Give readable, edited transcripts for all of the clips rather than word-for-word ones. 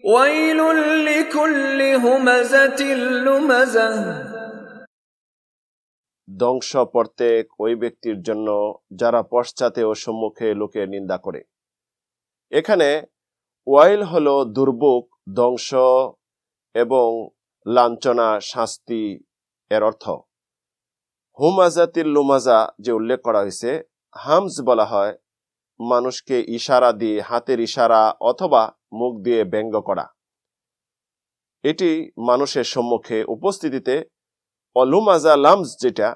ويل لكل همزة لمزة ধ্বংস প্রত্যেক ওই ব্যক্তির জন্য যারা পশ্চাতে ও সম্মুখে লোকের নিন্দা করে। এখানে ওয়াইল হলো দুর্ভোগ, ধ্বংস এবং লাঞ্ছনা, শাস্তি এর অর্থ। হুমাজাতিল লুমাজা যে উল্লেখ করা হয়েছে, হামজ বলা হয় মানুষকে ইশারা দিয়ে, হাতের ইশারা অথবা মুখ দিয়ে ব্যঙ্গ করা। এটি মানুষের সম্মুখে উপস্থিতিতে। অলুমাজা লামজ যেটা,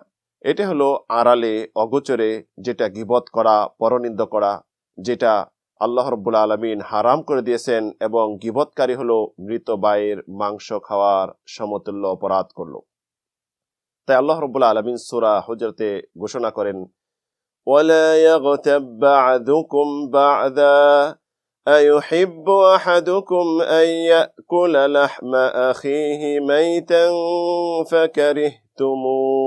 এটা হলো আড়ালে অগোচরে, যেটা গীবত করা, পরনিন্দা করা, যেটা আল্লাহ রাব্বুল আলামিন হারাম করে দিয়েছেন, এবং গীবতকারী হলো মৃত ভাইয়ের মাংস খাওয়ার সমতুল্য অপরাধ করলো। তাই আল্লাহ রাব্বুল আলামিন সূরা হুজরাতে ঘোষণা করেন, ওয়ালা ইয়াগতাব বা'দুকুম বা'দা أيحب أحدكم أن يأكل لحم أخيه ميتا فكرهتموه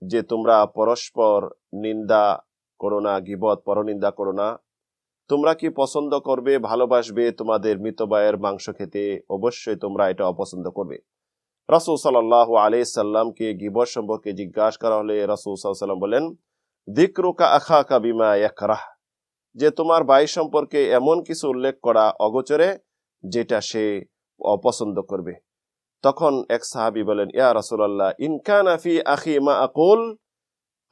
যে তোমরা পরস্পর নিন্দা করো না, গীবত পরনিন্দা করো না। তোমরা কি পছন্দ করবে, ভালোবাসবে তোমাদের মৃত ভাইয়ের মাংস খেতে? অবশ্যই তোমরা এটা অপছন্দ করবে। রাসূল সাল্লাল্লাহু আলাইহি সাল্লামকে গীবত সম্পর্কে জিজ্ঞাসা করা হলে রাসূল সাল্লাল্লাহু আলাইহি সাল্লাম বলেন, যিকরুকা আখাকা বিমা ইয়াকরাহ, যে তোমার ভাই সম্পর্কে এমন কিছু উল্লেখ করা অগোচরে যেটা সে অপছন্দ করবে। তখন এক সাহাবী বলেন, ইয়া রাসূলুল্লাহ, ইন কানা ফি আখি মা আকুল,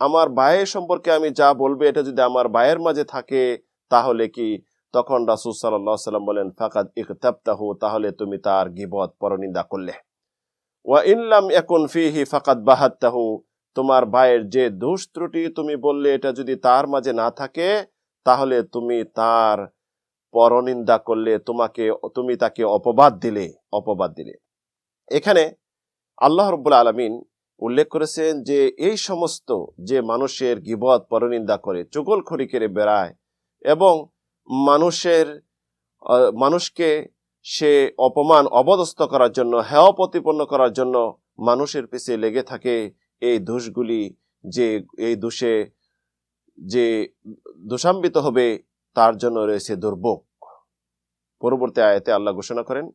আমার ভাইয়ের সম্পর্কে আমি যা বলবে এটা যদি আমার ভাইয়ের মাঝে থাকে তাহলে কি? তখন রাসূল সাল্লাল্লাহু আলাইহি সাল্লাম বলেন, ফাকাদ ইগতাবতাহু, তাহলে তুমি তার গীবত পরনিন্দা করলে। ওয়া ইন লাম ইয়াকুন ফিহি ফাকাদ বাহাত্তাহু, তোমার ভাইয়ের যে দোষ ত্রুটি তুমি বললে এটা যদি তার মাঝে না থাকে তাহলে তুমি তার পরনিন্দা করলে, তুমি তাকে অপবাদ দিলে। এখানে আল্লাহ রাব্বুল আলামিন উল্লেখ করেছেন যে এই সমস্ত যে মানুষের গীবত পরনিন্দা করে, চুগলখড়ি করে বেড়ায় এবং মানুষকে সে অপমান অবদস্থ করার জন্য, হেয় প্রতিপন্ন করার জন্য মানুষের পিছে লেগে থাকে, এই দোষগুলি, যে এই দোষে যে দোষান্বিত হবে তার জন্য রয়েছে দুর্ভোগ। পরবর্তী আয়াতে আল্লাহ ঘোষণা করেন,